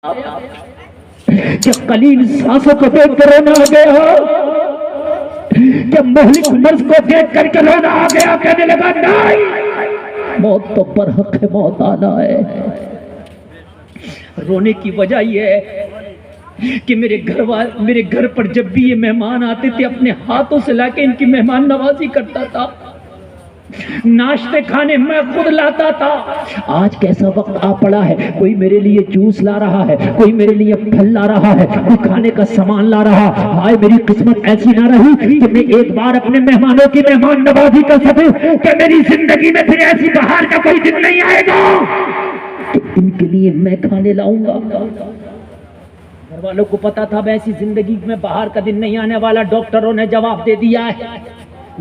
کہ قلیل سانسوں کو دیکھ کر رونا آ گیا، کہ مہلک مرض کو دیکھ کر کے رونا آ گیا، کہنے لگا نہیں، موت تو برحق ہے، موت آنا ہے۔ رونے کی وجہ یہ ہے کہ میرے گھر پر جب بھی یہ مہمان آتے تھے اپنے ہاتھوں سے لا کے ان کی مہمان نوازی کرتا تھا، ناشتے کھانے میں خود لاتا تھا۔ آج کیسا وقت آ پڑا ہے، کوئی میرے لیے جوس لا رہا ہے، کوئی میرے لیے پھل لا رہا ہے، کوئی کھانے کا سامان لا رہا۔ ہائے میری قسمت ایسی نہ رہی کہ میں ایک بار اپنے مہمانوں کی مہمان نوازی کر سکوں، کہ میری زندگی میں پھر ایسی بہار کا کوئی دن نہیں آئے گا کہ ان کے لیے میں کھانے لاؤں گا۔ گھر والوں کو پتا تھا ویسی زندگی میں بہار کا دن نہیں آنے والا، ڈاکٹروں نے جواب دے دیا ہے۔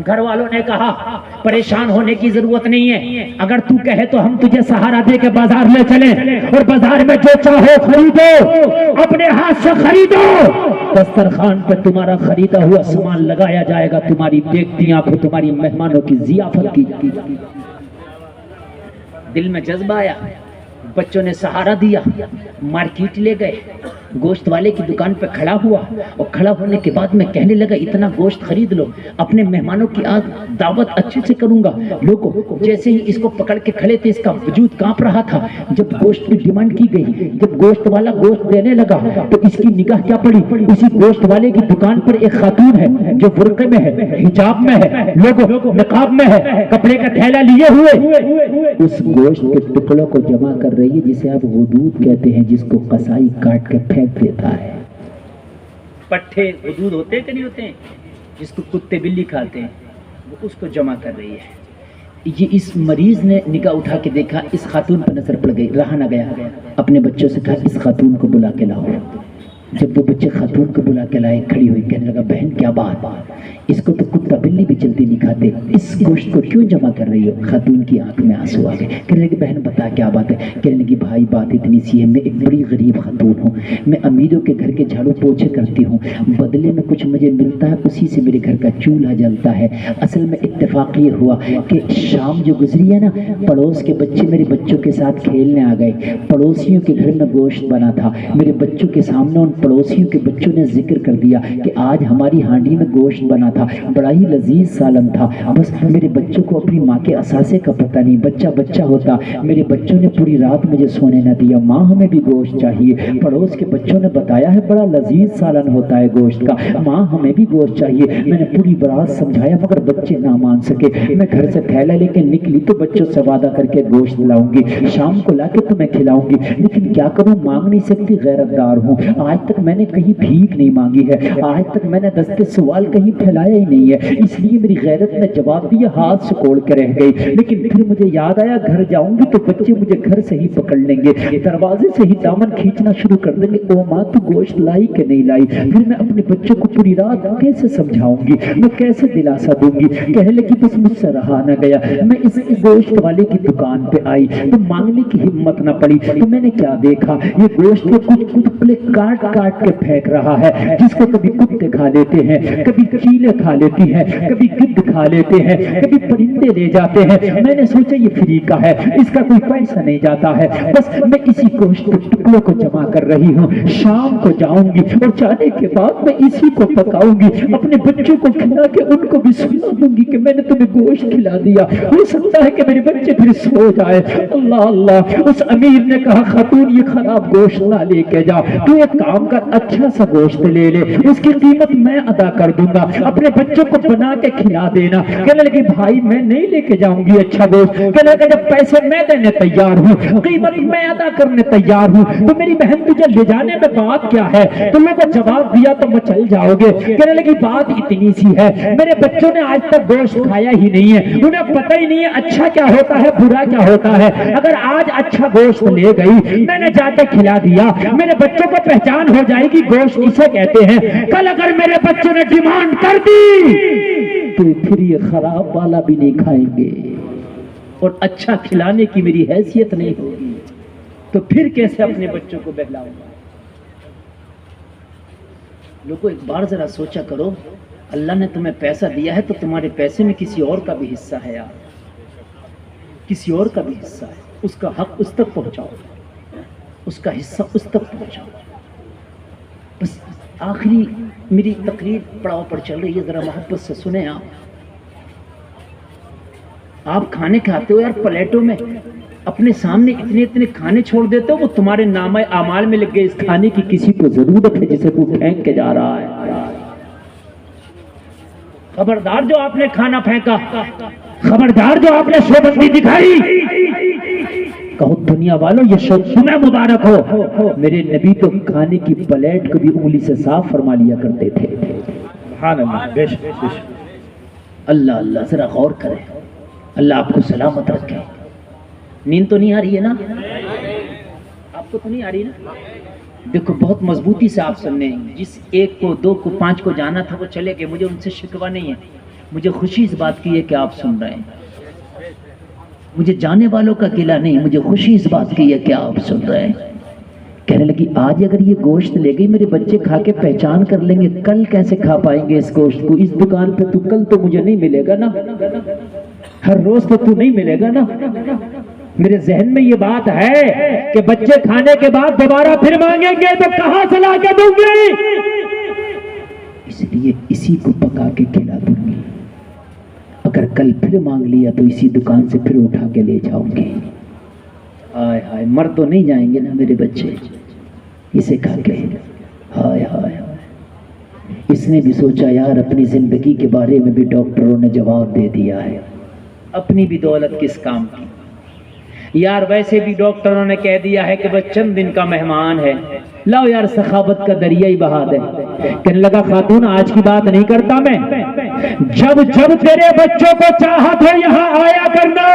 گھر والوں نے کہا پریشان ہونے کی ضرورت نہیں ہے، اگر تو کہے تو ہم تجھے سہارا دے کے بازار لے چلیں اور بازار میں جو چاہو خریدو، اپنے ہاتھ سے خریدو، دسترخوان پر تمہارا خریدا ہوا سامان لگایا جائے گا، تمہاری دیکھتی آنکھوں تمہاری مہمانوں کی ضیافت کی جائے گی۔ دل میں جذبہ آیا، بچوں نے سہارا دیا، مارکیٹ لے گئے، گوشت والے کی دکان پہ کھڑا ہوا، اور کھڑا ہونے کے بعد میں کہنے لگا اتنا گوشت خرید لو، اپنے مہمانوں کی آج دعوت اچھے سے کروں گا۔ لوگوں جیسے ہی اس کو پکڑ کے کھڑے تھے اس کا وجود کانپ رہا تھا۔ جب گوشت کی ڈیمانڈ کی گئی، جب گوشت والا گوشت دینے لگا تو اس کی نگاہ کیا پڑی، اسی گوشت والے کی دکان پر ایک خاتون ہے جو برقعے میں ہے، حجاب میں ہے، لوگوں نقاب میں ہے، کپڑے کا تھیلا لیے ہوئے اس گوشت کے ٹکڑوں کو جمع کر رہی ہے جسے آپ غدود کہتے ہیں، جس کو قصائی کاٹ کے پھینک دیتا ہے۔ پٹھے غدود ہوتے کہ نہیں ہوتے ہیں، جس کو کتے بلی کھاتے ہیں، وہ اس کو جمع کر رہی ہے۔ یہ اس مریض نے نگاہ اٹھا کے دیکھا، اس خاتون پر نظر پڑ گئی، رہا نہ گیا، اپنے بچوں سے کہا اس خاتون کو بلا کے لاؤ۔ جب وہ بچے خاتون کو بلا کے لائے، کھڑی ہوئی کہنے لگا بہن کیا بات، اس کو تو کتا بلی بھی جلدی نہیں کھاتے، اس گوشت کو کیوں جمع کر رہی ہو؟ خاتون کی آنکھ میں آنسو آ گئے، کہنے لگی بہن بتا کیا بات ہے؟ کہنے لگی بھائی بات اتنی سی ہے، میں ایک بڑی غریب خاتون ہوں، میں امیروں کے گھر کے جھاڑو پوچھے کرتی ہوں، بدلے میں کچھ مجھے ملتا ہے، اسی سے میرے گھر کا چولہا جلتا ہے۔ اصل میں اتفاق یہ ہوا کہ شام جو گزری ہے نا، پڑوس کے بچے میرے بچوں کے ساتھ کھیلنے آ گئے، پڑوسیوں کے گھر میں گوشت بنا تھا، میرے بچوں کے سامنے ان پڑوسیوں کے بچوں نے ذکر کر دیا کہ آج ہماری ہانڈی میں گوشت بنا تھا، بڑا ہی لذیذ سالن تھا۔ بس میرے بچوں کو اپنی ماں کے اثاثے کا پتہ نہیں، بچہ ہوتا، میرے بچوں نے پوری رات مجھے سونے نہ دیا، ماں ہمیں بھی گوشت چاہیے۔ پڑوس کے بچوں نے بتایا ہے بڑا لذیذ سالن ہوتا ہے گوشت کا، ماں ہمیں بھی گوشت چاہیے۔ میں نے پوری برات سمجھایا مگر بچے نہ مان سکے۔ میں گھر سے تھیلا لے کے نکلی تو بچوں سے وعدہ کر کے گوشت لاؤں گی، شام کو لا کے تمہیں کھلاؤں گی، لیکن کیا کروں مانگ نہیں سکتی، غیرت دار ہوں۔ آج تک میں نے کہیں بھیک نہیں مانگی ہے، آج تک میں نے دستے سوال کہیں پھیلایا ہی نہیں ہے، اس لیے میری غیرت نے جواب دیا، ہاتھ سکوڑ کے رہ گئی۔ لیکن پھر مجھے یاد آیا گھر جاؤں گی تو بچے مجھے گھر سے ہی پکڑ لیں گے، دروازے سے ہی دامن کھینچنا شروع کر دیں گے، او ماں تو گوشت لائی کہ نہیں لائی؟ پھر میں اپنے بچوں کو پوری رات کیسے سمجھاؤں گی، میں کیسے دلاسا دوں گی؟ کہنے لگی بس مجھ سے رہا نہ گیا، میں اس گوشت والے کی دکان پہ آئی تو مانگنے کی ہمت نہ پڑی، تو میں نے کیا دیکھا، یہ گوشت کو کچھ ٹکڑے کاٹ کے پھینک رہا ہے، جس کو کبھی کتے کھا لیتے ہیں، کبھی چیلے کھا لیتی ہیں، کبھی گدھ کھا لیتے ہیں، کبھی پرندے لے جاتے ہیں۔ میں نے سوچا یہ فری کا ہے، اس کا کوئی پیسہ نہیں جاتا ہے، بس میں اسی گوشت کے ٹکڑوں کو جمع کر رہی ہوں، شام کو جاؤں گی اور جانے کے بعد میں اسی کو پکاؤں گی، اپنے بچوں کو کھلا کے ان کو بھی سنا دوں گی کہ میں نے تمہیں گوشت کھلا دیا، ہو سکتا ہے کہ میرے بچے پھر سو جائے۔ اللہ اللہ، اس امیر نے کہا خاتون یہ خراب گوشت نہ لے کے جا، تو ایک کام کر اچھا سا گوشت لے لے، اس کی قیمت میں ادا کر دوں گا، اپنے بچوں کو بنا کے کھلا دینا۔ کہنے لگی بھائی میں نہیں لے کے جاؤں گی اچھا گوشت، کہنے لگا جب پیسے میں دینے تیار ہوں، قیمت میں ادا کرنے تیار ہوں، تو میری بہن تجھے لے جانے میں بات کیا ہے؟ تم نے جواب دیا تو مچل جاؤ گے۔ کہنے لگی بات اتنی سی ہے، میرے بچوں نے آج تک گوشت کھایا ہی نہیں ہے، انہیں پتہ ہی نہیں ہے اچھا کیا ہوتا ہے برا کیا ہوتا ہے، اگر آج اچھا گوشت لے گئی میں نے جا کے کھلا دیا، میرے بچوں کو پہچان ہو جائے گی گوشت اسے کہتے ہیں، کل اگر میرے بچوں نے ڈیمانڈ کر دی تو پھر یہ خراب والا بھی نہیں کھائیں گے، اور اچھا کھلانے کی میری حیثیت نہیں ہوگی، تو پھر کیسے اپنے بچوں کو بہلاؤں گا؟ لوگوں ایک بار ذرا سوچا کرو، اللہ نے تمہیں پیسہ دیا ہے تو تمہارے پیسے میں کسی اور کا بھی حصہ ہے یار، کسی اور کا بھی حصہ ہے، اس کا حق اس تک پہنچاؤ۔ اس کا حصہ اس تک پہنچا. بس آخری میری تقریر پڑاؤ پر چل رہی ہے، ذرا محبت سے سنیں. آپ کھانے کھاتے ہو یار، پلیٹوں میں اپنے سامنے اتنے اتنے کھانے چھوڑ دیتے ہو، وہ تمہارے نامہ اعمال میں لگ گئے. اس کھانے کی کسی کو ضرورت ہے جسے تو پھینک کے جا رہا ہے. خبردار جو آپ نے کھانا پھینکا، خبردار جو آپ نے شوبندی دکھائی. کہو دنیا والوں یہ شوق تمہیں مبارک ہو. میرے نبی تو کھانے کی پلیٹ کو بھی انگلی سے صاف فرما لیا کرتے تھے. سبحان اللہ. بے شک اللہ اللہ. ذرا غور کریں. اللہ آپ کو سلامت رکھے. نیند تو نہیں آ رہی ہے نا؟ آپ کو تو نہیں آ رہی نا؟ دیکھو بہت مضبوطی سے آپ سننے ہیں. جس ایک کو، دو کو، پانچ کو جانا تھا وہ چلے گئے. مجھے ان سے شکوہ نہیں ہے، مجھے خوشی اس بات کی ہے کہ آپ سن رہے ہیں. مجھے جانے والوں کا گلہ نہیں، مجھے خوشی اس بات کی ہے کہ آپ سن رہے ہیں. کہنے لگی آج اگر یہ گوشت لے گئی میرے بچے کھا کے پہچان کر لیں گے، کل کیسے کھا پائیں گے اس گوشت کو؟ اس دکان پہ تو کل تو مجھے نہیں ملے گا نا، ہر روز تو نہیں ملے گا نا. میرے ذہن میں یہ بات ہے کہ بچے کھانے کے بعد دوبارہ پھر مانگیں گے تو کہاں سے لا کے دوں گی؟ اس لیے اسی کو پکا کے کھلا دوں گی. اگر کل پھر مانگ لیا تو اسی دکان سے پھر اٹھا کے لے جاؤں گی. ہائے ہائے، مر تو نہیں جائیں گے نا میرے بچے اسے کھا کے؟ ہائے ہائے. اس نے بھی سوچا یار اپنی زندگی کے بارے میں بھی ڈاکٹروں نے جواب دے دیا ہے، اپنی بھی دولت کس کام کی یار. ویسے بھی ڈاکٹروں نے کہہ دیا ہے کہ بس چند دن کا مہمان ہے، لاؤ یار سخاوت کا دریا ہی بہا دے. کہنے لگا خاتون آج کی بات نہیں کرتا میں، جب جب تیرے بچوں کو چاہت ہو یہاں آیا کرنا،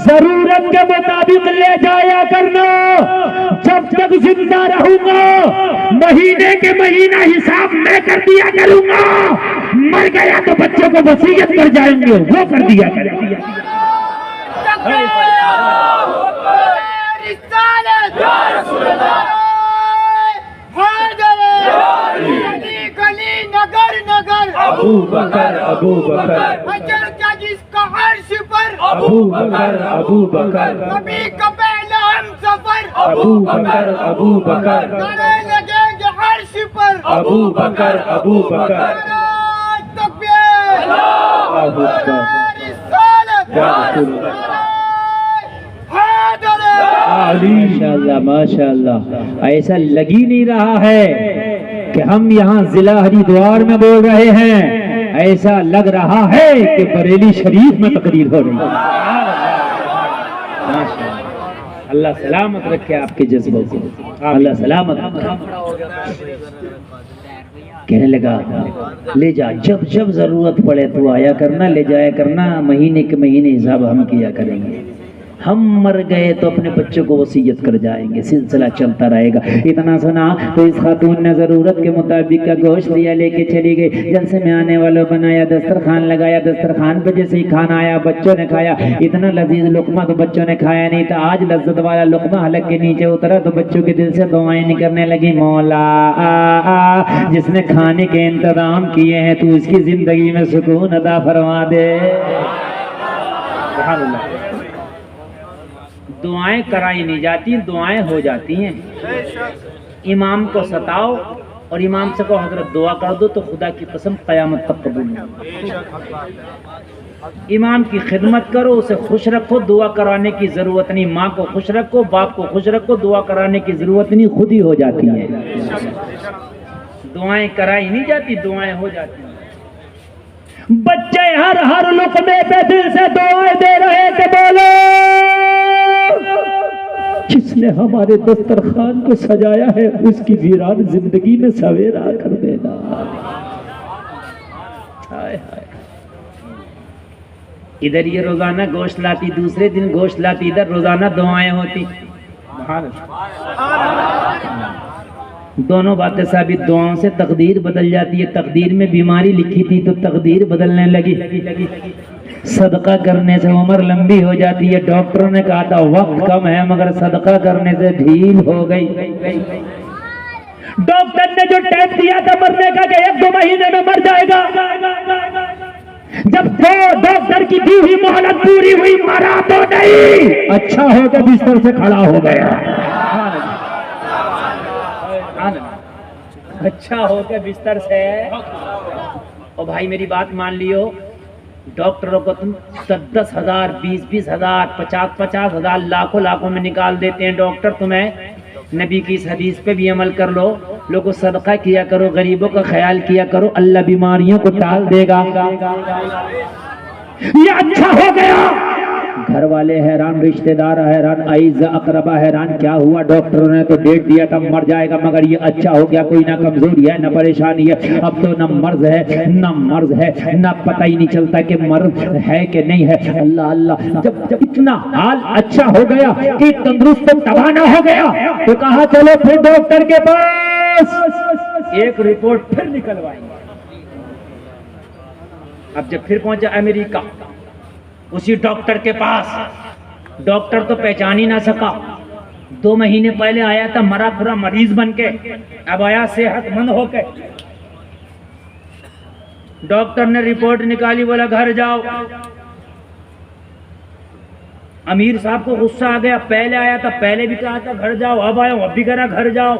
ضرورت کے مطابق لے جایا کرنا. جب تک زندہ رہوں گا مہینے کے مہینہ حساب میں کر دیا کروں گا، مر گیا تو بچوں کو وصیت کر جائیں گے وہ کر دیا کریں گے. ابو بکر ابو بکر اجر کا جس کا عرش پر، ابو بکر ابو بکر نبی کا پہلا ہم سفر، ابو بکر ابو بکر نعرے لگیں گے عرش پر، ابو بکر ابو بکر. تکبیر اللہ اکبر. ماشاءاللہ ماشاءاللہ. ایسا لگ ہی نہیں رہا ہے کہ ہم یہاں ضلع ہریدوار میں بول رہے ہیں، ایسا لگ رہا ہے کہ بریلی شریف میں تقریر ہو رہی ہے. اللہ سلامت رکھے آپ کے جذبوں کو، اللہ سلامت. کہنے لگا لے جا، جب جب ضرورت پڑے تو آیا کرنا، لے جایا کرنا، مہینے کے مہینے حساب ہم کیا کریں گے. ہم مر گئے تو اپنے بچوں کو وصیت کر جائیں گے، سلسلہ چلتا رہے گا. اتنا سنا تو اس خاتون نے ضرورت کے مطابق کا گوشت لیا، لے کے چلی گئی. جلسے میں آنے والوں بنایا، دسترخوان لگایا. دسترخوان پہ جیسے ہی کھانا آیا بچوں نے کھایا. اتنا لذیذ لقمہ تو بچوں نے کھایا نہیں تھا. آج لذت والا لقمہ حلق کے نیچے اترا تو بچوں کے دل سے دعائیں نکلنے لگی، مولا جس نے کھانے کے انتظام کیے ہیں تو اس کی زندگی میں سکون عطا فرما دے. سبحان اللہ. دعائیں کرائی نہیں جاتی، دعائیں ہو جاتی ہیں. امام کو ستاؤ اور امام سے کہو حضرت دعا کر دو تو خدا کی قسم قیامت تک قبول نہیں. امام کی خدمت کرو، اسے خوش رکھو، دعا کرانے کی ضرورت نہیں. ماں کو خوش رکھو، باپ کو خوش رکھو، دعا کرانے کی ضرورت نہیں، خود ہی ہو جاتی ہے. دعائیں کرائی نہیں جاتی، دعائیں ہو جاتی ہیں. بچے ہر لقمے پہ دل سے دعائیں دے رہے تھے، بولو جس نے ہمارے دسترخوان کو سجایا ہے اس کی ویران زندگی میں سویرا کر دینا. ادھر یہ روزانہ گوشت لاتی، دوسرے دن گوشت لاتی، ادھر روزانہ دعائیں ہوتی. دونوں باتیں ثابت، دعاؤں سے تقدیر بدل جاتی ہے. تقدیر میں بیماری لکھی تھی تو تقدیر بدلنے لگی. صدقہ کرنے سے عمر لمبی ہو جاتی ہے. ڈاکٹروں نے کہا تھا وقت کم ہے مگر صدقہ کرنے سے ڈھیل ہو گئی. ڈاکٹر نے جو ٹائم دیا تھا مرنے کا کہ 1-2 مہینے میں مر جائے گا، جب ڈاکٹر کی دی ہوئی مہلت پوری ہوئی، مرا تو نہیں، اچھا ہو کے بستر سے کھڑا ہو گیا. اچھا ہو کے بستر سے اور بھائی میری بات مان لیو، ڈاکٹروں کو تم 10,000 20,000 50,000 لاکھوں میں نکال دیتے ہیں ڈاکٹر، تمہیں نبی کی اس حدیث پہ بھی عمل کر لو، لوگوں صدقہ کیا کرو، غریبوں کا خیال کیا کرو، اللہ بیماریوں کو ٹال دے گا۔ یہ اچھا ہو گیا، گھر والے حیران، رشتہ دار حیران، اعزا اقربا حیران، کیا ہوا؟ ڈاکٹروں نے تو ڈیٹ دیا تھا مر جائے گا، مگر یہ اچھا ہو گیا، کوئی نہ کمزوری ہے نہ پریشانی ہے، اب تو نہ مرض ہے نہ مرض ہے، نہ پتہ ہی نہیں چلتا کہ مرض ہے کہ نہیں ہے۔ اللہ اللہ، جب اتنا حال اچھا ہو گیا کہ تندرست توانا ہو گیا تو کہا چلو پھر ڈاکٹر کے پاس ایک رپورٹ پھر نکلوائیں گے۔ اب جب پھر پہنچا امریکہ، اسی ڈاکٹر کے پاس، ڈاکٹر تو پہچان ہی نہ سکا، 2 مہینے پہلے آیا تھا مرا پورا مریض بن کے، اب آیا صحت مند ہو کے۔ ڈاکٹر نے رپورٹ نکالی، بولا گھر جاؤ۔ امیر صاحب کو غصہ آ گیا، پہلے آیا تھا پہلے بھی کہا تھا گھر جاؤ، اب آیا ہوں اب بھی کہہ رہا گھر جاؤ۔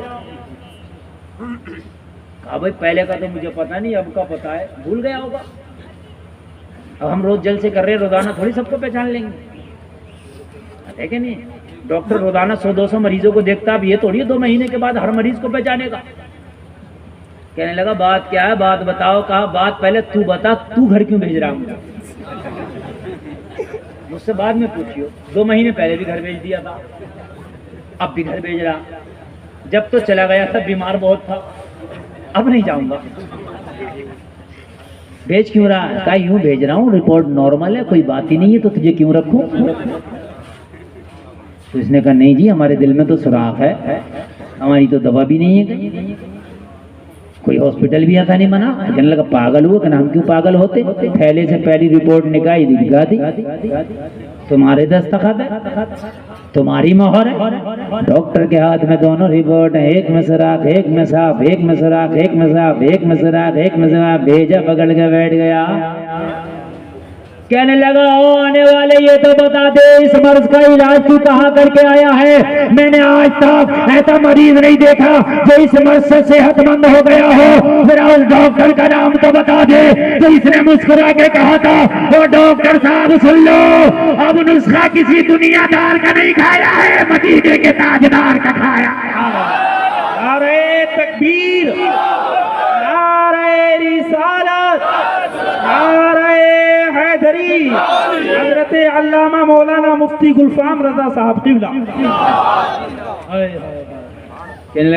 کہا بھائی پہلے کا تو مجھے پتا نہیں، اب کا پتا ہے، بھول گیا ہوگا۔ اب ہم روز جلسے کر رہے ہیں، روزانہ تھوڑی سب کو پہچان لیں گے، ہے کہ نہیں؟ ڈاکٹر روزانہ 100-200 مریضوں کو دیکھتا، اب یہ تھوڑی 2 مہینے کے بعد ہر مریض کو پہچانے گا۔ کہنے لگا بات کیا ہے، بات بتاؤ۔ کہا بات پہلے تو بتا، تو گھر کیوں بھیج رہا ہوں؟ مجھ سے بعد میں پوچھیو، 2 مہینے پہلے بھی گھر بھیج دیا تھا، اب بھی گھر بھیج رہا۔ جب تو چلا گیا تھا بیمار بہت تھا، اب نہیں جاؤں گا۔ بھیج کیوں رہا؟ کہا یوں بھیج رہا ہوں، رپورٹ نارمل ہے، کوئی بات ہی نہیں ہے، تو تجھے کیوں رکھوں؟ تو اس نے کہا نہیں جی، ہمارے دل میں تو سوراخ ہے، ہماری تو دوا بھی نہیں ہے، کوئی ہاسپٹل بھی ایسا نہیں بنا۔ کہنے لگا پاگل ہوا؟ کہ ہم کیوں پاگل ہوتے؟ تھیلے سے پہلی رپورٹ نکالی، دکھا دی، تمہارے دستخط ہے، تمہاری مہر ہے۔ ڈاکٹر کے ہاتھ میں دونوں رپورٹ ہیں، ایک میں سراخ، ایک میں صاف، ایک میں سراخ، ایک میں صاف، ایک میں سراخ، ایک میں صاف، بھیجا پکڑ کے بیٹھ گیا۔ کہنے لگا او آنے والے، یہ تو بتا دے اس مرض کا علاج تو کہاں کر کے آیا ہے؟ میں نے آج تک ایسا مریض نہیں دیکھا جو اس مرض سے صحت مند ہو گیا ہو، ذرا اس ڈاکٹر کا نام تو بتا دے۔ تو اس نے مسکرا کے کہا تھا، او ڈاکٹر صاحب سن لو، اب نسخہ کسی دنیا دار کا نہیں کھایا ہے، مدینے کے تاجدار کا کھایا ہے۔ نعرہ تکبیر، نعرہ رسالت، نعرہ حیدری، حضرت علامہ مولانا مفتی گلفام رضا صاحب قبلہ۔ کہنے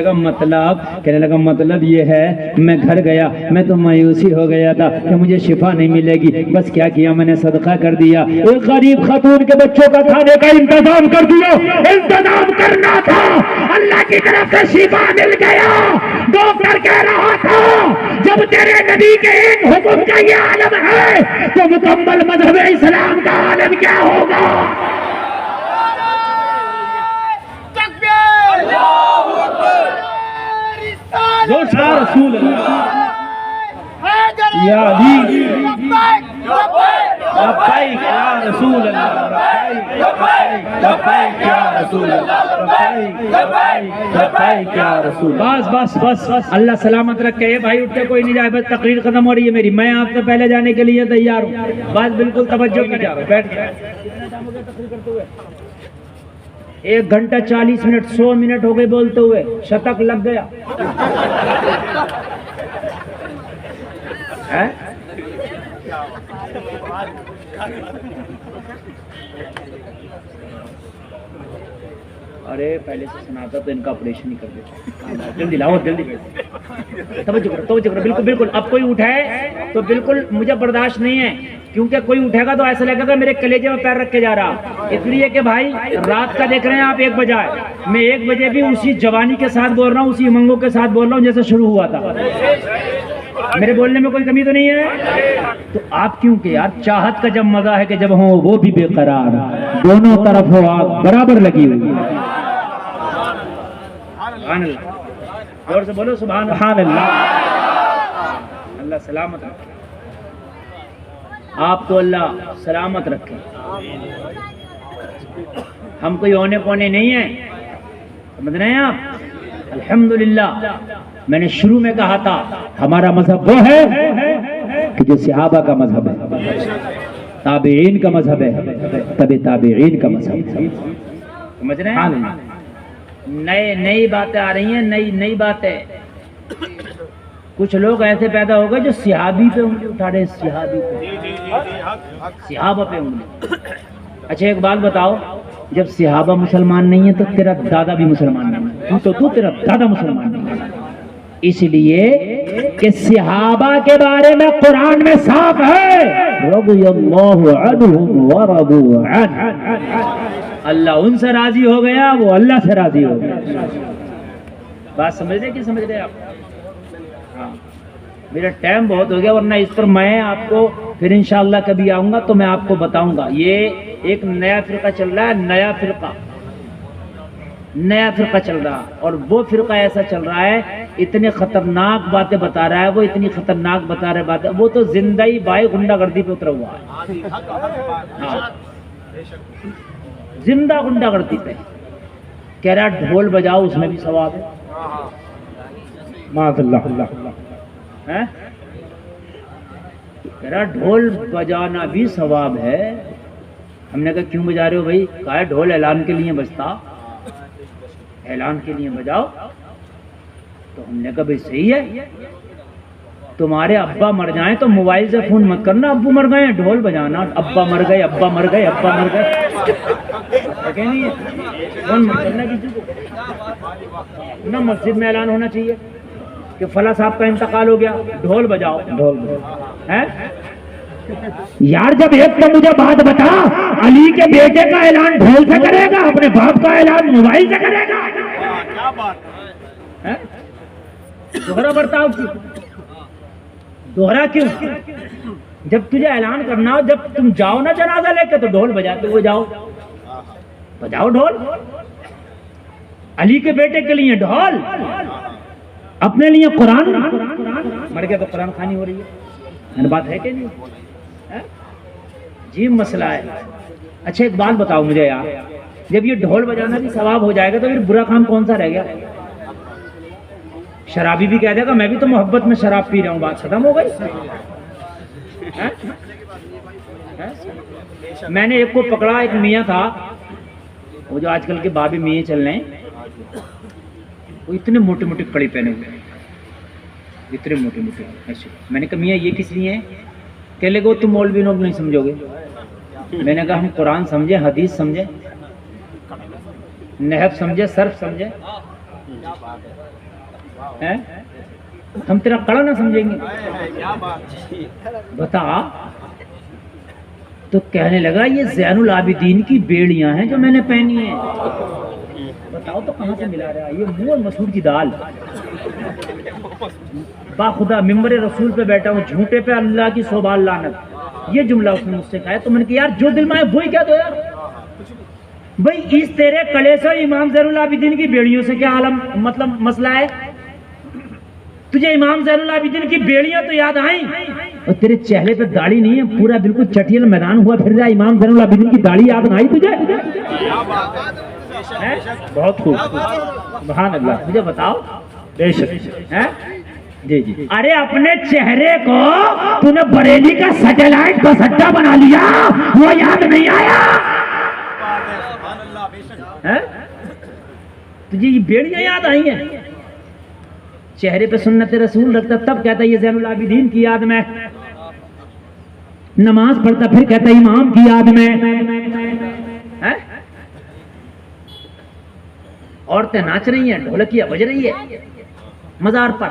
لگا مطلب یہ ہے، میں گھر گیا، میں تو مایوسی ہو گیا تھا کہ مجھے شفا نہیں ملے گی، بس کیا کیا میں نے صدقہ کر دیا، ایک غریب خاتون کے بچوں کا کھانے کا انتظام کر دیا۔ انتظام کرنا تھا، اللہ کی طرف سے شفا مل گیا۔ ڈاکٹر کہہ رہا تھا جب تیرے نبی کے ایک حکم کا یہ عالم ہے تو مکمل مذہب اسلام کا عالم کیا ہوگا؟ یا رسول اللہ، یا علی، لبیک یا رسول اللہ، لبیک یا رسول اللہ، لبیک یا رسول اللہ۔ بس بس بس، اللہ سلامت رکھے۔ یہ بھائی اٹھ کے کوئی نہیں جائے، بس تقریر ختم ہو رہی ہے میری، میں آپ سے پہلے جانے کے لیے تیار ہوں، بس بالکل توجہ کیجیے، بیٹھ گیا۔ 1 گھنٹہ 40 منٹ 100 منٹ ہو گئے بولتے ہوئے، شتک لگ گیا۔ ارے پہلے سے سناتا تو ان کا آپریشن ہی کر دیتا۔ جلدی لاؤ، جلدی توجہ کرو، توجہ کرو، بالکل بالکل۔ اب کوئی اٹھائے تو بالکل مجھے برداشت نہیں ہے، کیونکہ کوئی اٹھے گا تو ایسا لگے گا میرے کلیجے میں پیر رکھ کے جا رہا۔ اس لیے کہ بھائی رات کا دیکھ رہے ہیں آپ 1 بجے، میں 1 بجے بھی اسی جوانی کے ساتھ بول رہا ہوں، اسی امنگوں کے ساتھ بول رہا ہوں جیسے شروع ہوا تھا۔ میرے بولنے میں کوئی کمی تو نہیں ہے؟ تو آپ کیوں کہ یار چاہت کا جب مزہ ہے کہ جب ہوں وہ بھی بے قرار، دونوں طرف ہو آگ برابر لگی ہوئی۔ سبحان اللہ، اور سے بولو سبحان اللہ۔ اللہ سلامت رکھے آپ کو، اللہ سلامت رکھے۔ ہم کوئی اونے پونے نہیں ہیں، سمجھ رہے ہیں آپ؟ الحمدللہ میں نے شروع میں کہا تھا ہمارا مذہب وہ ہے کہ جو صحابہ کا مذہب ہے، تابعین کا مذہب ہے، تبع تابعین کا مذہب ہے. سمجھ رہے ہیں؟ نئی باتیں آ رہی ہیں، نئی باتیں. کچھ لوگ ایسے پیدا ہو گئے جو صحابی پہ انگلی اٹھا رہے ہیں، صحابی پہ، صحابہ پہ انگلی. اچھا ایک بات بتاؤ، جب صحابہ مسلمان نہیں ہے تو تیرا دادا بھی مسلمان نہیں ہے، تو تیرا دادا مسلمان نہیں ہے. اس لیے کہ صحابہ کے بارے میں قرآن میں صاف ہے رضی اللہ عنہم ورضوا عنہ، اللہ ان سے راضی ہو گیا، وہ اللہ سے راضی ہو گیا. بات سمجھ رہے کہ سمجھ رہے آپ؟ ہاں میرا ٹائم بہت ہو گیا، ورنہ اس پر میں آپ کو پھر انشاءاللہ کبھی آؤں گا تو میں آپ کو بتاؤں گا. یہ ایک نیا فرقہ چل رہا ہے، نیا فرقہ چل رہا، اور وہ فرقہ ایسا چل رہا ہے اتنے خطرناک باتیں بتا رہا ہے، وہ اتنی خطرناک بتا رہے باتیں، وہ تو زندہ ہی بائی غنڈہ گردی پہ اترا ہوا ہے. ہاں زندہ غنڈہ گردی پہ کہہ رہا ڈھول بجاؤ، اس میں بھی ثواب ہے. معاذ اللہ کہہ رہا ڈھول بجانا بھی ثواب ہے. ہم نے کہا کیوں بجا رہے ہو بھائی؟ کہا ڈھول اعلان کے لیے بجتا، اعلان کے لیے بجاؤ. تو ہم نے کہا بھائی صحیح ہے، تمہارے ابا مر جائیں تو موبائل سے فون مت کرنا ابو مر گئے، ڈھول بجانا ابا مر گئے، ابا مر گئے، ابا مر گئے، فون مت کرنا کسی کو. نہ مسجد میں اعلان ہونا چاہیے کہ فلاں صاحب کا انتقال ہو گیا، ڈھول بجاؤ، ڈھول بجاؤ. یار جب ایک تو مجھے بات بتا، علی کے بیٹے کا اعلان ڈھول سے کرے گا، اپنے باپ کا اعلان موبائل سے کرے گا؟ کیا بات ہے؟ دوہرا برتاؤ کیوں؟ دوہرا کیوں؟ جب تجھے اعلان کرنا ہو، جب تم جاؤ نا جنازہ لے کے تو ڈھول بجاتے ہوئے جاؤ، بجاؤ ڈھول. علی کے بیٹے کے لیے ڈھول، اپنے لیے قرآن. مر گیا تو قرآن خوانی ہو رہی ہے، بات ہے کہ نہیں؟ جی مسئلہ ہے. اچھا ایک بات بتاؤ مجھے یار، جب یہ ڈھول بجانا بھی ثواب ہو جائے گا تو پھر برا کام کون سا رہ گیا؟ شرابی بھی کہہ دے گا میں بھی تو محبت میں شراب پی رہا ہوں، بات ختم ہو گئی. میں نے ایک کو پکڑا، ایک میاں تھا، وہ جو آج کل کے بابی میاں چل رہے ہیں، وہ اتنے موٹے موٹے کڑی پہنے ہوئے، اتنے موٹے موٹے ایسے. میں نے کہا میاں یہ کس لیے ہیں؟ کہنے لگے وہ تم مولوی لوگ نہیں سمجھو گے. میں نے کہا ہم قرآن سمجھے، حدیث سمجھے، نحو سمجھے، صرف سمجھے، ہم تیرا کڑا نہ سمجھیں گے؟ بتا. تو کہنے لگا یہ زین العابدین کی بیڑیاں ہیں جو میں نے پہنی ہیں. بتاؤ تو کہاں سے ملا رہا ہے یہ منہ اور مسور کی دال؟ با خدا ممبر رسول پہ بیٹھا ہوں، جھوٹے پہ اللہ کی سوبال لعنت. یہ جملہ اس نے مجھ سے کہا ہے. تو میں نے کہا یار جو دل میں ہے وہی کہہ دو یار. بھائی اس تیرے کلے سے امام زین العابدین کی بیڑیوں سے کیا عالم مطلب مسئلہ ہے؟ تجھے امام زین العابدین کی بیڑیاں تو یاد آئیں، اور تیرے چہرے پہ داڑھی نہیں ہے، پورا بالکل چٹیل میدان ہوا پھر رہا، امام زین العابدین کی داڑھی یاد نہ آئی تجھے؟ بہت خوب، سبحان اللہ. مجھے بتاؤ. بے شک. جی جی. ارے اپنے چہرے کو تو نے بریلی کا سیٹلائٹ بس اڈا بنا لیا، وہ یاد نہیں آیا؟ تجھے یہ بیڑیاں یاد آئی ہیں؟ چہرے پہ سنت رسول رکھتا تب کہتا یہ زین العابدین کی یاد میں، نماز پڑھتا پھر کہتا امام کی یاد میں. عورتیں ناچ رہی ہیں، ڈھولکیاں بج رہی ہے مزار پر،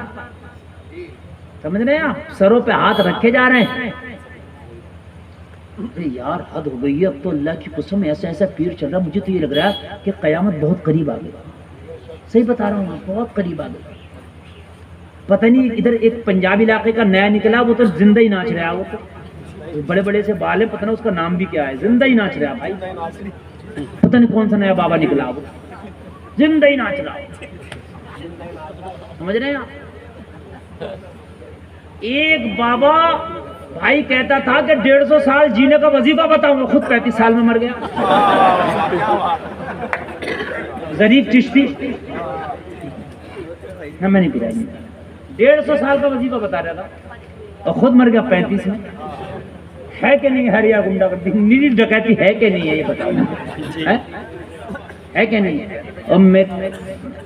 سمجھ رہے ہیں آپ؟ سروں پہ ہاتھ رکھے جا رہے ہیں. یار حد ہو گئی ہے اب تو، اللہ کی قسم ایسا ایسا پیر چل رہا، مجھے تو یہ لگ رہا ہے کہ قیامت بہت قریب آ گئی. صحیح بتا رہا ہوں، بہت قریب آ گئی. پتہ نہیں ادھر ایک پنجاب علاقے کا نیا نکلا، وہ تو زندہ ہی ناچ رہا ہے. وہ تو بڑے بڑے سے بال ہیں، پتہ نہیں اس کا نام بھی کیا ہے، زندہ ہی ناچ رہا ہے بھائی. پتہ نہیں کون سا نیا بابا نکلا، وہ زندہ ہی ناچ رہا ہے. سمجھ رہے ہیں آپ؟ ایک بابا بھائی کہتا تھا کہ 150 سال جینے کا وظیفہ بتاؤں گا، خود 35 سال میں مر گیا. ظریف چشتی نہ میں نہیں پلائی. 150 سال کا وظیفہ بتا رہا تھا اور خود مر گیا 35 میں. ہے کہ نہیں ہریا گنڈا کرتی نیری ڈکیتی ہے کہ نہیں ہے یہ بتاؤ, ہے کہ نہیں؟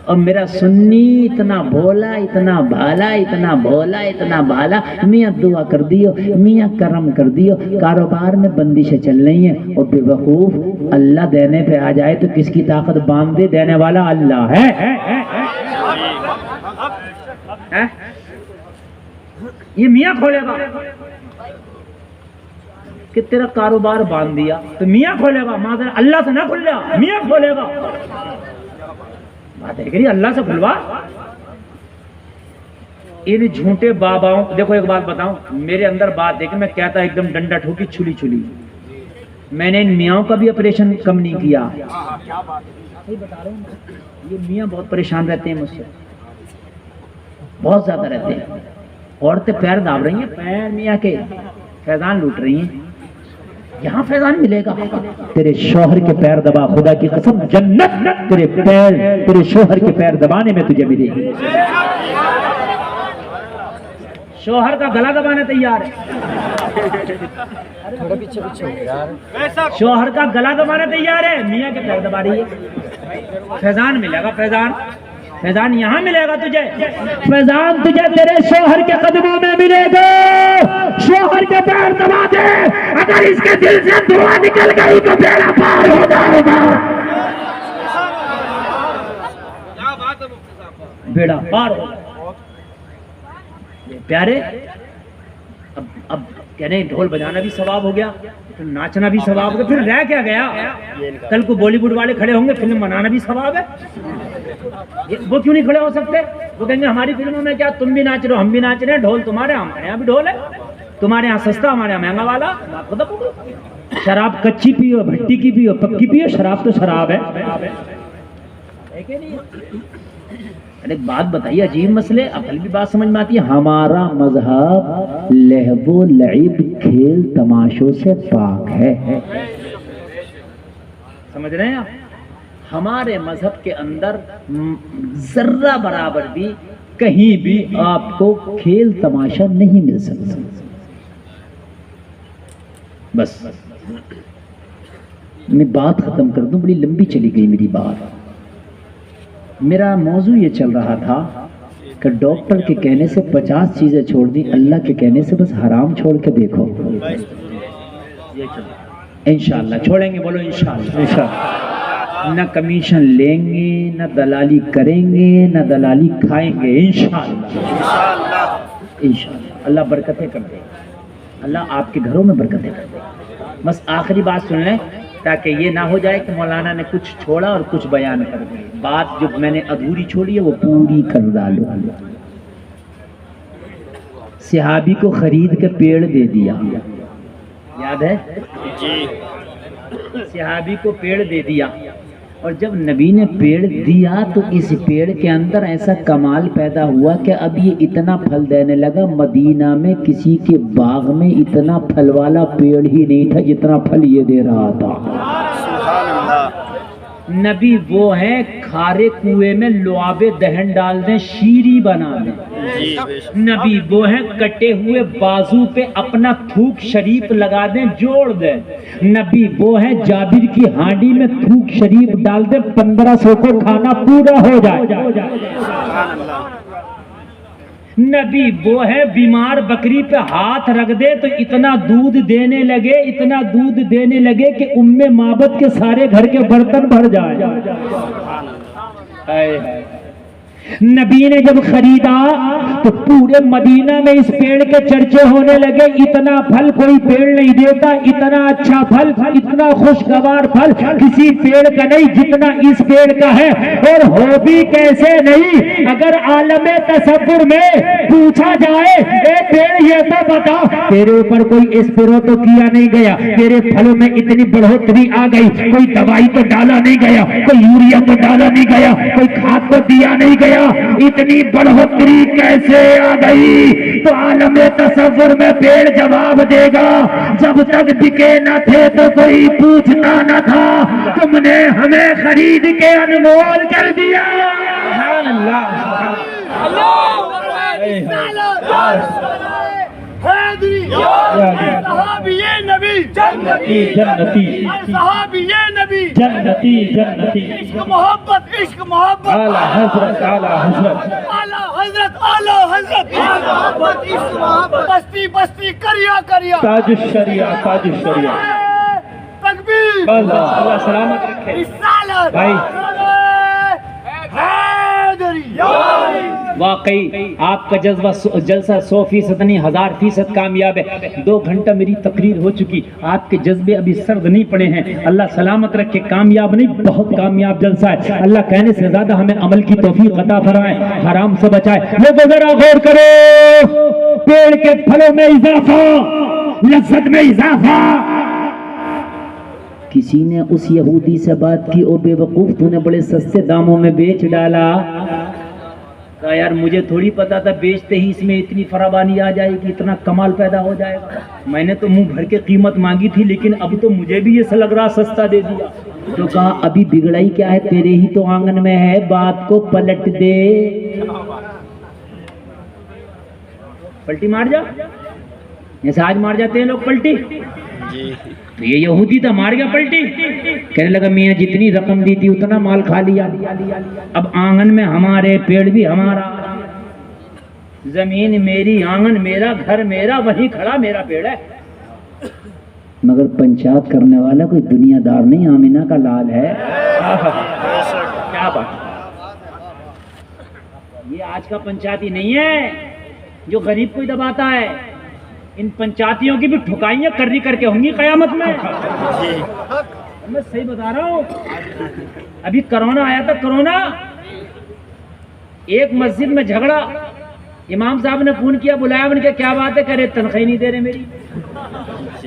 اور میرا سنی اتنا بھولا اتنا بھالا اتنا بھولا اتنا بھالا, میاں دعا کر دیو, میاں کرم کر دیو, کاروبار میں بندشیں چل رہی ہیں اور بے وقوف اللہ دینے پہ آ جائے تو کس کی طاقت باندھ دے, دینے والا اللہ ہے. یہ میاں کھولے گا کہ تیرا کاروبار باندھ دیا تو میاں کھولے گا, معذرت اللہ سے نہ کھل جا, میاں کھولے گا. بات ہے کہ اللہ سے کھلوا. ان جھوٹے باباؤں, دیکھو ایک بات بتاؤں, میرے اندر بات ہے کہ میں کہتا ایک دم ڈنڈا ٹھوکی چھلی چھلی, میں نے ان میاں کا بھی آپریشن کم نہیں کیا. صحیح بتا رہا ہوں, یہ میاں بہت پریشان رہتے ہیں مجھ سے, بہت زیادہ رہتے ہیں. عورتیں پیر داب رہی ہیں, پیر میاں کے فیضان لوٹ رہی ہیں. یہاں فیضان ملے گا, تیرے شوہر کے پیر دبا, خدا کی قسم جنت تیرے پیر, تیرے شوہر کے پیر دبانے میں تجھے ملے گی. شوہر کا گلا دبانے تیار ہے, شوہر کا گلا دبانے تیار ہے, میاں کے پیر دبا رہی ہے. فیضان ملے گا, فیضان, فیضان یہاں ملے گا تجھے, فیضان تجھے تیرے شوہر کے قدموں میں ملے گا. شوہر کے پیر دبا دے, اگر اس کے دل سے دعا نکل گئی تو بیڑا پار ہو جائے گا, بیڑا پار ہو. پیارے اب کہنے ڈھول بجانا بھی ثواب ہو گیا, پھر ناچنا بھی ثواب ہو گیا, پھر رہ کیا گیا؟ کل کو بالی ووڈ والے کھڑے ہوں گے, فلم بنانا بھی ثواب ہے. وہ کیوں نہیں کھڑے ہو سکتے؟ وہ کہیں گے ہماری فلموں میں کیا تم بھی ناچ رہے ہو, ہم بھی ناچ رہے ہیں, ڈھول تمہارے ہمارے یہاں بھی ڈھول ہے, تمہارے یہاں سستا ہمارے یہاں مہنگا والا. شراب کچی پیو, بھٹی کی پیو, پکی پیو, شراب تو شراب ہے. ایک بات بتائیے, عجیب مسئلے, عقل بھی بات سمجھ میں آتی ہے. ہمارا مذہب لہو و لعب کھیل تماشوں سے پاک ہے. سمجھ رہے ہیں آپ؟ ہمارے مذہب کے اندر ذرہ برابر بھی کہیں بھی آپ کو کھیل تماشا نہیں مل سکتا. بس میں بات ختم کر دوں, بڑی لمبی چلی گئی میری بات. میرا موضوع یہ چل رہا تھا کہ ڈاکٹر کے کہنے سے 50 چیزیں چھوڑ دی, اللہ کے کہنے سے بس حرام چھوڑ کے دیکھو. انشاءاللہ چھوڑیں گے, بولو انشاءاللہ. انشاءاللہ نہ کمیشن لیں گے, نہ دلالی کریں گے, نہ دلالی کھائیں گے. انشاءاللہ انشاءاللہ اللہ برکتیں کر دے, اللہ آپ کے گھروں میں برکتیں کر دے. بس آخری بات سن لیں تاکہ یہ نہ ہو جائے کہ مولانا نے کچھ چھوڑا اور کچھ بیان کر دی. بات جو میں نے ادھوری چھوڑی ہے وہ پوری کر ڈالو. صحابی کو خرید کے پیڑ دے دیا, یاد ہے؟ صحابی کو پیڑ دے دیا, اور جب نبی نے پیڑ دیا تو اس پیڑ کے اندر ایسا کمال پیدا ہوا کہ اب یہ اتنا پھل دینے لگا. مدینہ میں کسی کے باغ میں اتنا پھل والا پیڑ ہی نہیں تھا جتنا پھل یہ دے رہا تھا. نبی وہ ہیں کھارے کنویں میں لعابے دہن ڈال دیں, شیری بنا دیں. نبی وہ ہیں کٹے ہوئے بازو پہ اپنا تھوک شریف لگا دیں, جوڑ دیں. نبی وہ ہیں جابر کی ہانڈی میں تھوک شریف ڈال دیں, 1500 کو کھانا پورا ہو جائے. نبی وہ ہے بیمار بکری پہ ہاتھ رکھ دے تو اتنا دودھ دینے لگے, اتنا دودھ دینے لگے کہ ام معبد کے سارے گھر کے برتن بھر جائے. نبی نے جب خریدا تو پورے مدینہ میں اس پیڑ کے چرچے ہونے لگے. اتنا پھل کوئی پیڑ نہیں دیتا, اتنا اچھا پھل, اتنا خوشگوار پھل کسی پیڑ کا نہیں جتنا اس پیڑ کا ہے. اور ہو بھی کیسے نہیں, اگر عالم تصور میں پوچھا جائے اے پیڑ یہ تو بتا تیرے اوپر کوئی اسپرو تو کیا نہیں گیا, تیرے پھلوں میں اتنی بڑھوتری آ گئی, کوئی دوائی تو ڈالا نہیں گیا, کوئی یوریا تو ڈالا نہیں گیا, کوئی کھاد تو دیا نہیں گیا, اتنی بڑھوتری کیسے آ گئی؟ تو عالم تصور میں پیڑ جواب دے گا جب تک بکے نہ تھے تو کوئی پوچھتا نہ تھا, تم نے ہمیں خرید کے انمول کر دیا. حیدری صحابی نبی جنتی جنتی صحابی نبی جنتی جنتی عشق محبت عشق محبت اعلی حضرت اعلی حضرت اعلی حضرت اعلی حضرت عشق محبت عشق محبت بستی بستی کریا کریا تاج الشریعہ تاج الشریعہ تکبیر اللہ اللہ سلامت رکھے رسالت بھائی حیدری واقعی آپ کا جذبہ جلسہ 100% نہیں 1000% کامیاب ہے. 2 گھنٹہ میری تقریر ہو چکی, آپ کے جذبے ابھی سرد نہیں پڑے ہیں. اللہ سلامت رکھے, کامیاب نہیں بہت کامیاب جلسہ ہے. اللہ کہنے سے زیادہ ہمیں عمل کی توفیق عطا فرمائے, حرام سے بچائے. لوگوں ذرا غور کرو, پیڑ کے پھلوں میں اضافہ, لذت میں اضافہ. کسی نے اس یہودی سے بات کی, او بے وقوف تو نے بڑے سستے داموں میں بیچ ڈالا. کہا یار مجھے تھوڑی پتا تھا بیچتے ہی اس میں اتنی فراوانی آ جائے گی, اتنا کمال پیدا ہو جائے گا. میں نے تو منہ بھر کے قیمت مانگی تھی, لیکن اب تو مجھے بھی یہ لگ رہا سستا دے دیا. تو کہا ابھی بگڑائی کیا ہے, تیرے ہی تو آنگن میں ہے, بات کو پلٹ دے. پلٹی مار جا, جیسے آج مار جاتے ہیں لوگ پلٹی. تو یہ یہودی تھا, مار گیا پلٹی. کہنے لگا میاں جتنی رقم دی تھی اتنا مال کھا لیا, اب آنگن میں ہمارے, پیڑ بھی ہمارا, زمین میری, آنگن میرا, گھر میرا, وہیں کھڑا میرا پیڑ ہے. مگر پنچایت کرنے والا کوئی دنیا دار نہیں, آمینہ کا لال ہے. کیا بات, یہ آج کا پنچایتی نہیں ہے جو غریب کو دباتا ہے. ان پنچایتیوں کی بھی ٹھکائیاں کرنی کر کے ہوں گی قیامت میں. میں صحیح بتا رہا ہوں. ابھی کرونا آیا تھا, کرونا, ایک مسجد میں جھگڑا, امام صاحب نے فون کیا, بلایا, ان کے کیا بات ہے, کہہ رہے تنخواہ نہیں دے رہے میری.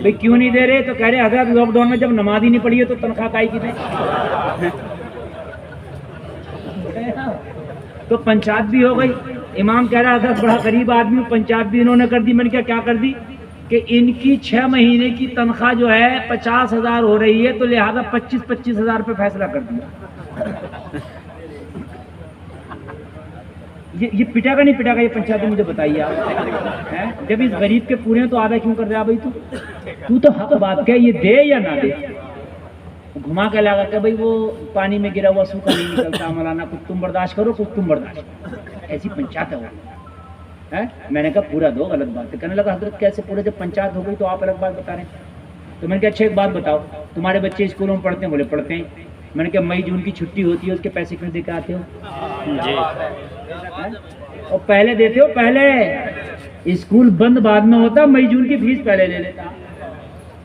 بھئی کیوں نہیں دے رہے, تو کہہ رہے حضرت لاک ڈاؤن میں جب نماز ہی نہیں پڑھی ہے تو تنخواہ کائی کی دیں. تو پنچایت بھی ہو گئی. امام کہہ رہا حضرت بڑا غریب آدمی, پنچایت بھی انہوں نے کر دی. میں نے کیا کر دی کہ ان کی 6 مہینے کی تنخواہ جو ہے 50,000 ہو رہی ہے, تو لہذا 25,000 پہ فیصلہ کر دیا. یہ پٹا کا نہیں پٹا کا, یہ پنچایت مجھے بتائیے آپ. جب اس غریب کے پورے ہیں تو آدھا کیوں کر رہا بھائی, تو تو حق بات کہ یہ دے یا نہ دے. گھما کے لگا کہ بھائی وہ پانی میں گرا ہوا سوکھا نہیں نکلتا, مولانا کچھ تم برداشت کرو, کچھ تم برداشت کرو. ایسی پنچایت ہے. میں نے کہا پورا دو, غلط بات ہے. کہنے لگا حضرت کیسے پورے, جب پنچایت ہو گئی تو آپ الگ بات بتا رہے ہیں. تو میں نے کہا اچھا ایک بات بتاؤ, تمہارے بچے اسکولوں میں پڑھتے ہیں؟ بولے پڑھتے ہیں. میں نے کہا مئی جون کی چھٹی ہوتی ہے, اس کے پیسے کیوں دے کے آتے ہو؟ اور پہلے دیتے ہو, پہلے اسکول بند بعد میں ہوتا, مئی جون کی فیس پہلے لے لیتا.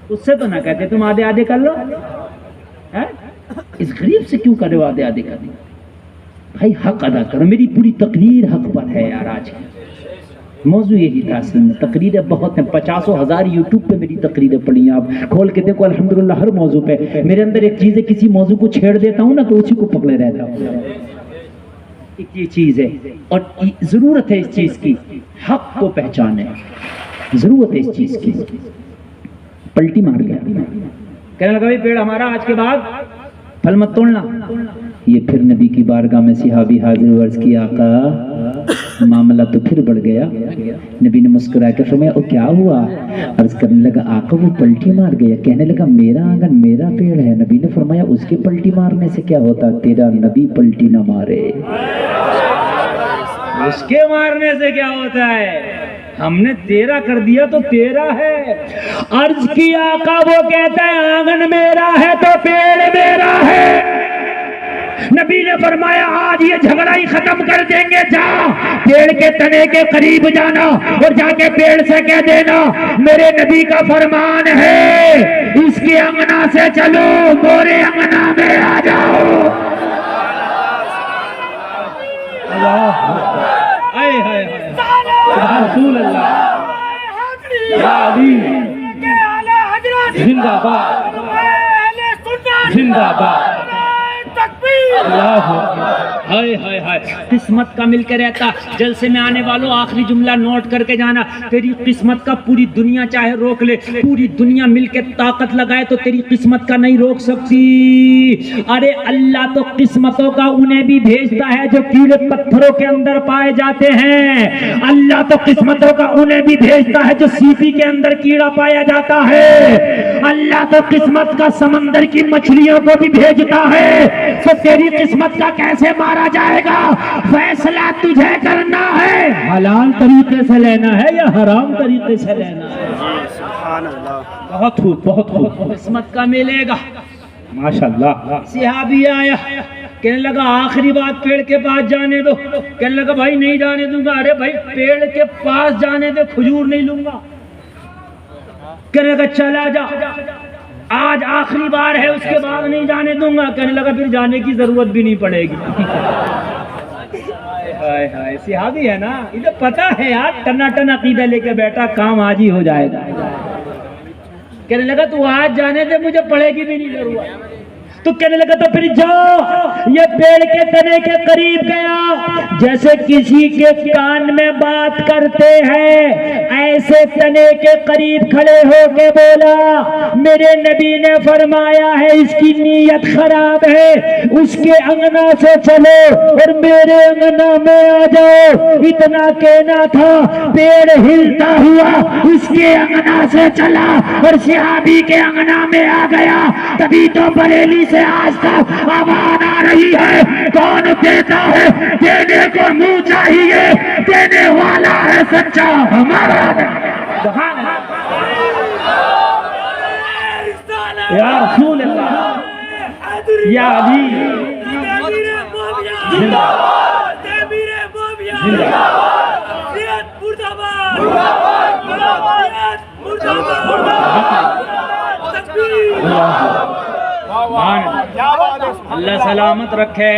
اس سے تو نہ کہتے تم آدھے آدھے کر لو. اس غریب سے کیوں کر رہے ہو آدھے آدھے کر دیں؟ بھائی حق ادا کرو. میری پوری تقریر حق پر ہے یار. آج موضوع یہی تھا. اصل میں تقریریں بہت ہیں, 50,000 یوٹیوب پہ میری تقریریں پڑھی ہیں, آپ کھول کے دیکھو. الحمدللہ ہر موضوع پہ میرے اندر ایک چیز ہے, کسی موضوع کو چھیڑ دیتا ہوں نا تو اسی کو پکڑے رہتا ہوں. ایک یہ چیز ہے, اور ضرورت ہے اس چیز کی, حق کو پہچانے, ضرورت ہے اس چیز کی. پلٹی مار گیا, کہنے لگا بھائی پیڑ ہمارا, آج کے بعد پھل مت توڑنا. یہ پھر نبی کی بارگاہ میں صحابی حاضر عرض کیا, آقا معاملہ تو پھر بڑھ گیا. نبی نے مسکرا کے فرمایا او کیا ہوا؟ عرض کرنے لگا آقا وہ پلٹی مار گیا. کہنے لگا میرا آنگن میرا پیڑ ہے. نبی نے فرمایا اس کے پلٹی مارنے سے کیا ہوتا, تیرا نبی پلٹی نہ مارے. اس کے مارنے سے کیا ہوتا ہے, ہم نے تیرا کر دیا تو تیرا ہے. عرض کیا آقا وہ کہتا ہے آنگن میرا ہے تو پیڑ میرا ہے. نبی نے فرمایا آج یہ جھگڑا ہی ختم کر دیں گے, جا پیڑ کے تنے کے قریب جانا اور جا کے پیڑ سے کہہ دینا میرے نبی کا فرمان ہے اس کے انگنا سے چلو, میرے انگنا میں آ جاؤ. رسول اللہ زندہ باد, زندہ باد. اللہ ہائے ہائے ہائے، قسمت کا مل کے رہتا۔ جلسے میں آنے والوں آخری جملہ نوٹ کر کے جانا، تیری قسمت کا پوری دنیا چاہے روک لے، پوری دنیا مل کے طاقت لگائے تو تیری قسمت کا نہیں روک سکتی۔ ارے اللہ تو قسمتوں کا انہیں بھی بھیجتا ہے جو کیڑے پتھروں کے اندر پائے جاتے ہیں، اللہ تو قسمتوں کا انہیں بھی بھیجتا ہے جو سیپی کے اندر کیڑا پایا جاتا ہے، اللہ تو قسمت کا سمندر کی مچھلیوں کو بھی بھیجتا ہے۔ تو تیری قسمت کا کیسے مارا جائے گا؟ فیصلہ تجھے کرنا ہے، حلال طریقے سے لینا ہے یا حرام طریقے سے لینا ہے۔ بہت خوب بہت خوب، قسمت کا ملے گا ماشاءاللہ۔ صحابی آیا کہنے لگا آخری بات پیڑ کے پاس جانے دو، کہنے لگا بھائی نہیں جانے دوں گا۔ ارے بھائی پیڑ کے پاس جانے دے، کھجور نہیں لوں گا۔ کہنے لگا چلا جا، آج آخری بار ہے، اس کے بعد نہیں جانے دوں گا۔ کہنے لگا پھر جانے کی ضرورت بھی نہیں پڑے گی۔ ہائے ہائے، صحابی ہے نا، ادھر پتہ ہے یار، ٹنا ٹنا عقیدہ لے کے بیٹھا، کام آج ہی ہو جائے گا۔ کہنے لگا تو آج جانے دے، مجھے پڑے گی بھی نہیں ضرورت۔ تو کہنے لگا تو پھر جاؤ، یہ پیڑ کے تنے کے قریب گیا، جیسے کسی کے کان میں بات کرتے ہیں ایسے تنے کے قریب کھڑے ہو کے بولا، میرے نبی نے فرمایا ہے اس کی نیت خراب ہے، اس کے انگنا سے چلو اور میرے انگنا میں آ جاؤ۔ اتنا کہنا تھا، پیڑ ہلتا ہوا اس کے انگنا سے چلا اور صحابی کے انگنا میں آ گیا۔ تبھی تو بریلی سے آج تک آواز آ رہی ہے، کون دیتا ہے دینے کو منہ چاہیے، دینے والا ہے سچا ہمارا۔ یا رسول اللہ، یا علی، اللہ سلامت رکھے،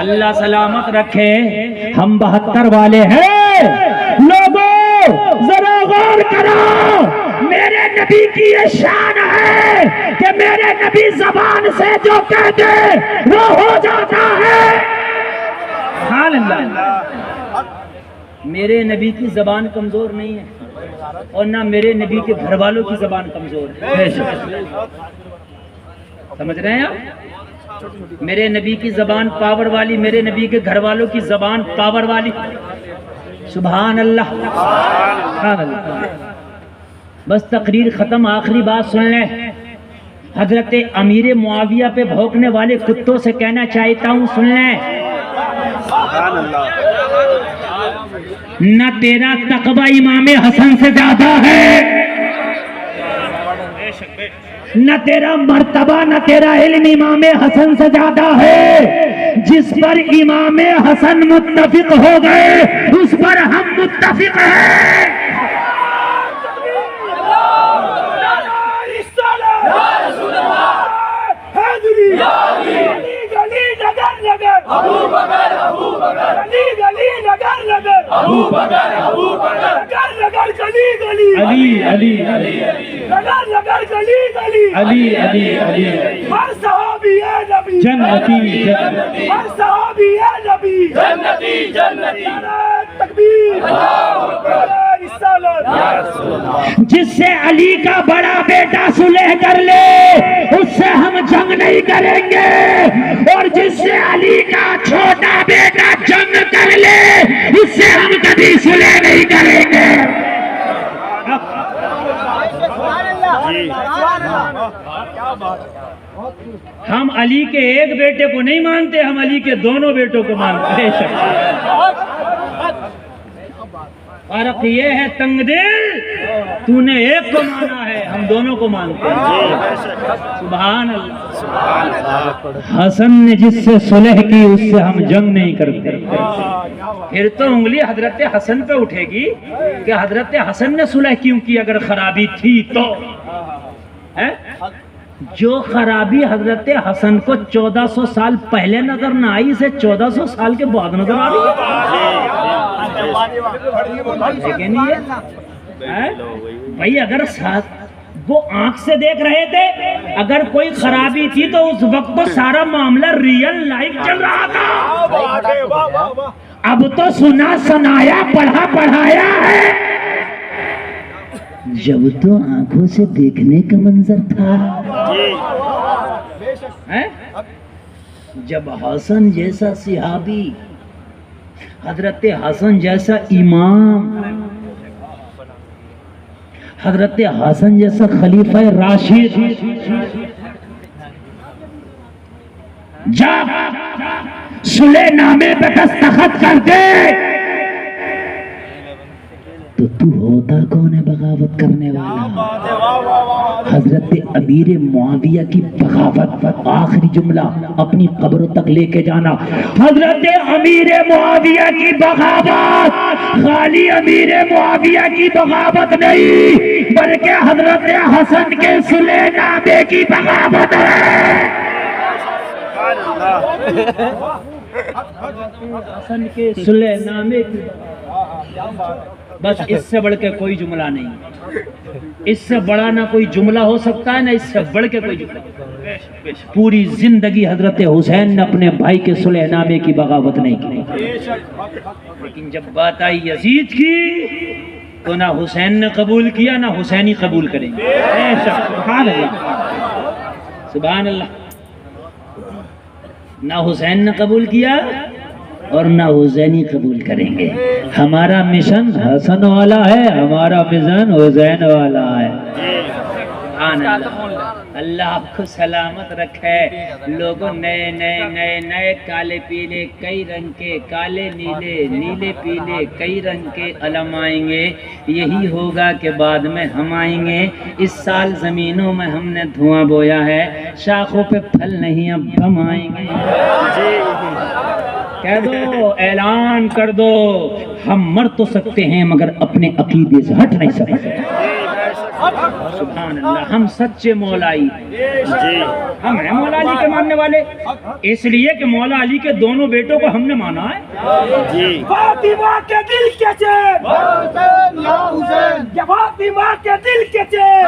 اللہ سلامت رکھے۔ ہم 72 والے ہیں لوگوں، ذرا غور کرو، میرے نبی کی یہ شان ہے کہ میرے نبی زبان سے جو کہہ دے وہ ہو جاتا ہے۔ سبحان اللہ، میرے نبی کی زبان کمزور نہیں ہے اور نہ میرے نبی کے گھر والوں کی زبان کمزور ہے۔ سمجھ رہے ہیں آپ؟ میرے نبی کی زبان پاور والی، میرے نبی کے گھر والوں کی زبان پاور والی۔ سبحان اللہ، سبحان اللہ۔ بس تقریر ختم، آخری بات سن لیں۔ حضرت امیر معاویہ پہ بھونکنے والے کتوں سے کہنا چاہتا ہوں، سن لیں۔ نہ تیرا تقوی امام حسن سے زیادہ ہے، نہ تیرا مرتبہ نہ تیرا علم امام حسن سے زیادہ ہے۔ جس پر امام حسن متفق ہو گئے اس پر ہم متفق ہیں۔ علی علی علی علی علی علی ہر صحابی ہے نبی جنتی جنتی، ہر صحابی ہے نبی جنتی جنتی، تکبیر، اللہ اکبر، رسالت، یا رسول اللہ۔ جس سے علی کا بڑا بیٹا صلح کر لے اس سے ہم جنگ نہیں کریں گے، اور جس سے علی کا چھوٹا بیٹا جنگ کر لے اس سے ہم کبھی صلح نہیں کریں گے۔ ہم علی کے ایک بیٹے کو نہیں مانتے، ہم علی کے دونوں بیٹوں کو مانتے ہیں۔ فرق یہ ہے تنگ دل، تو نے ایک کو مانا ہے، ہم دونوں کو مانتے ہیں۔ سبحان اللہ۔ حسن نے جس سے صلح کی اس سے ہم جنگ نہیں کرتے۔ پھر تو انگلی حضرت حسن پہ اٹھے گی کہ حضرت حسن نے صلح کیوں کی اگر خرابی تھی تو۔ جو خرابی حضرت حسن کو 1400 سال پہلے نظر نہ آئی، اسے 1400 سال کے بعد نظر آ رہی ہے۔ بھائی اگر وہ آنکھ سے دیکھ رہے تھے، اگر کوئی خرابی تھی تو اس وقت تو سارا معاملہ ریئل لائف چل رہا تھا، اب تو سنا سنایا پڑھا پڑھایا ہے، جب تو آنکھوں سے دیکھنے کا منظر تھا، جب حسن جیسا صحابی، حضرت حسن جیسا امام، حضرت حسن جیسا خلیفہ راشد جب صلح نامے پہ دستخط کر دے تو ہوتا کون ہے بغاوت کرنے والا؟ حضرت امیر معاویہ کی بغاوت، آخری جملہ اپنی قبروں تک لے کے جانا، حضرت امیر معاویہ کی بغاوت خالی امیر معاویہ کی بغاوت نہیں بلکہ حضرت حسن کے صلح نامے کی بغاوت ہے۔ حسن کے صلح نامے کی، بس اس سے بڑھ کے کوئی جملہ نہیں، اس سے بڑا نہ کوئی جملہ ہو سکتا ہے نہ اس سے بڑھ کے کوئی جملہ۔ پوری زندگی حضرت حسین نے اپنے بھائی کے صلح نامے کی بغاوت نہیں کی، لیکن جب بات آئی یزید کی تو نہ حسین نے قبول کیا نہ حسینی قبول کریں گے۔ سبحان اللہ، سبحان اللہ، نہ حسین نے قبول کیا اور نہ حسینی قبول کریں گے۔ ہمارا مشن حسن والا ہے، ہمارا مشن حسین والا ہے۔ سبحان اللہ، اللہ آپ کو سلامت رکھے۔ لوگوں نئے نئے نئے نئے کالے پیلے کئی رنگ کے، کالے نیلے نیلے پیلے کئی رنگ کے علم آئیں گے، یہی ہوگا کہ بعد میں ہم آئیں گے۔ اس سال زمینوں میں ہم نے دھواں بویا ہے، شاخوں پہ پھل نہیں اب ہم آئیں گے۔ کہہ دو، اعلان کر دو، ہم مر تو سکتے ہیں مگر اپنے عقیدے سے ہٹ نہیں سکتے۔ سبحان اللہ، ہم سچے مولائی، ہم ہیں مولا علی کے ماننے والے، اس لیے کہ مولا علی کے دونوں بیٹوں کو ہم نے مانا ہے۔ فاطمہ کے دل کے چین، فاطمہ کے دل کے چین،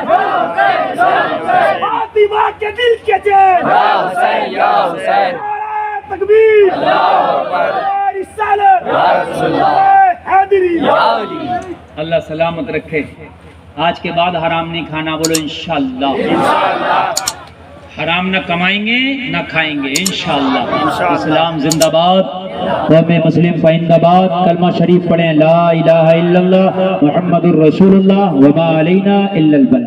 فاطمہ کے دل کے چین، تکبیر، اللہ سلامت رکھے۔ آج کے بعد حرام نہیں کھانا، بولو انشاءاللہ۔ حرام نہ کمائیں گے نہ کھائیں گے انشاءاللہ۔ اسلام زندہ باد، قوم مسلم پائندہ باد۔ کلمہ شریف پڑھیں، لا الہ الا اللہ محمد الرسول اللہ وما علینا الا البلاغ۔